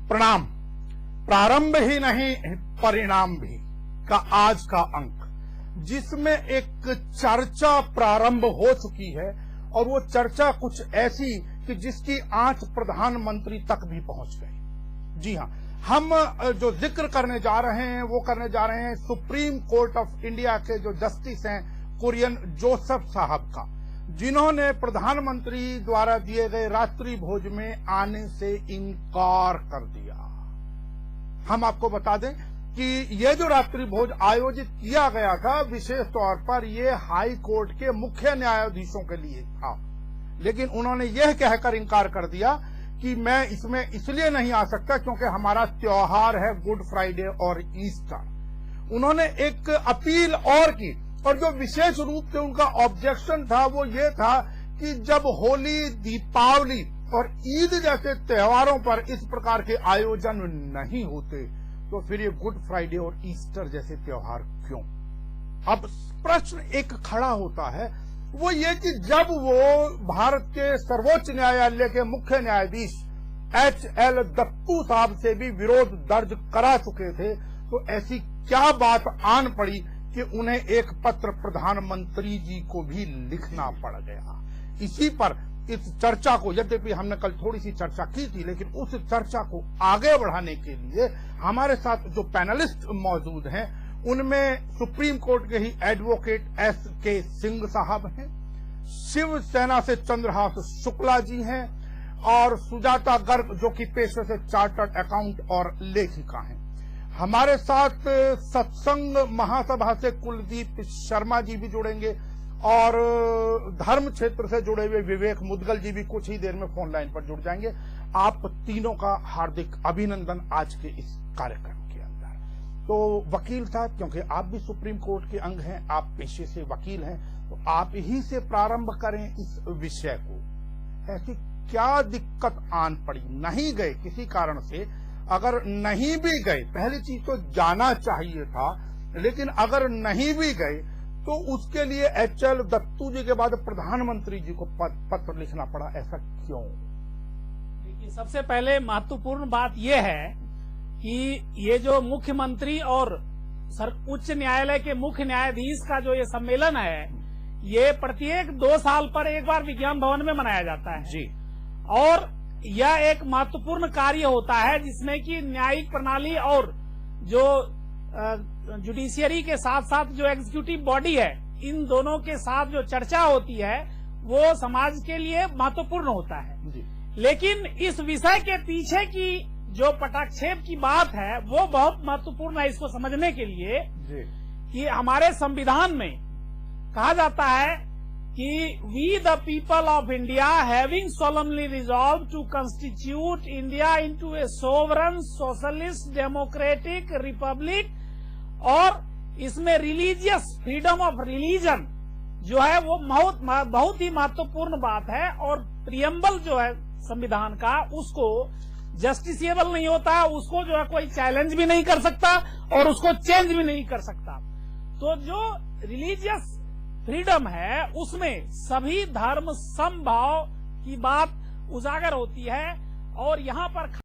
प्रणाम। प्रारंभ ही नहीं परिणाम भी का आज का अंक, जिसमें एक चर्चा प्रारंभ हो चुकी है और वो चर्चा कुछ ऐसी कि जिसकी आंच प्रधानमंत्री तक भी पहुंच गई। जी हां, हम जो जिक्र करने जा रहे हैं वो करने जा रहे हैं सुप्रीम कोर्ट ऑफ इंडिया के जो जस्टिस हैं कुरियन जोसेफ साहब का, जिन्होंने प्रधानमंत्री द्वारा दिए गए रात्रि भोज में आने से इनकार कर दिया। हम आपको बता दें कि यह जो रात्रि भोज आयोजित किया गया था विशेष तौर पर यह हाई कोर्ट के मुख्य न्यायाधीशों के लिए था, लेकिन उन्होंने यह कहकर इनकार कर दिया कि मैं इसमें इसलिए नहीं आ सकता क्योंकि हमारा त्योहार है गुड फ्राइडे और ईस्टर। उन्होंने एक अपील और की, और जो विशेष रूप से उनका ऑब्जेक्शन था वो ये था कि जब होली, दीपावली और ईद जैसे त्योहारों पर इस प्रकार के आयोजन नहीं होते तो फिर ये गुड फ्राइडे और ईस्टर जैसे त्योहार क्यों। अब प्रश्न एक खड़ा होता है, वो ये कि जब वो भारत के सर्वोच्च न्यायालय के मुख्य न्यायाधीश HL दत्तू साहब से भी विरोध दर्ज करा चुके थे, तो ऐसी क्या बात आन पड़ी कि उन्हें एक पत्र प्रधानमंत्री जी को भी लिखना पड़ गया। इसी पर इस चर्चा को, यद्यपि हमने कल थोड़ी सी चर्चा की थी, लेकिन उस चर्चा को आगे बढ़ाने के लिए हमारे साथ जो पैनलिस्ट मौजूद हैं उनमें सुप्रीम कोर्ट के ही एडवोकेट SK सिंह साहब हैं, शिवसेना से चंद्रहास शुक्ला जी हैं और सुजाता गर्ग जो कि पेशे से चार्टर्ड अकाउंट और लेखिका हैं। हमारे साथ सत्संग महासभा से कुलदीप शर्मा जी भी जुड़ेंगे और धर्म क्षेत्र से जुड़े हुए विवेक मुदगल जी भी कुछ ही देर में फोन लाइन पर जुड़ जाएंगे। आप तीनों का हार्दिक अभिनंदन आज के इस कार्यक्रम के अंदर। तो वकील साहब, क्योंकि आप भी सुप्रीम कोर्ट के अंग हैं, आप पेशे से वकील हैं, तो आप ही से प्रारंभ करें इस विषय को। ऐसी क्या दिक्कत आन पड़ी? नहीं गए किसी कारण से, अगर नहीं भी गए, पहली चीज तो जाना चाहिए था, लेकिन अगर नहीं भी गए तो उसके लिए HL दत्तू जी के बाद प्रधानमंत्री जी को पत्र लिखना पड़ा, ऐसा क्यों? देखिए, सबसे पहले महत्वपूर्ण बात यह है कि ये जो मुख्यमंत्री और उच्च न्यायालय के मुख्य न्यायाधीश का जो ये सम्मेलन है, ये प्रत्येक 2 साल पर एक बार विज्ञान भवन में मनाया जाता है जी। और यह एक महत्वपूर्ण कार्य होता है जिसमें कि न्यायिक प्रणाली और जो जुडिशियरी के साथ साथ जो एग्जीक्यूटिव बॉडी है, इन दोनों के साथ जो चर्चा होती है वो समाज के लिए महत्वपूर्ण होता है जी। लेकिन इस विषय के पीछे की जो पटाक्षेप की बात है वो बहुत महत्वपूर्ण है इसको समझने के लिए जी। कि हमारे संविधान में कहा जाता है कि we the people of India having solemnly resolved to constitute India into a sovereign socialist democratic republic, और इसमें रिलीजियस फ्रीडम ऑफ रिलीजन जो है वो बहुत ही महत्वपूर्ण बात है। और प्रियम्बल जो है संविधान का उसको जस्टिसेबल नहीं होता, उसको जो है कोई चैलेंज भी नहीं कर सकता और उसको चेंज भी नहीं कर सकता। तो जो रिलीजियस फ्रीडम है उसमें सभी धर्म समभाव की बात उजागर होती है और यहाँ पर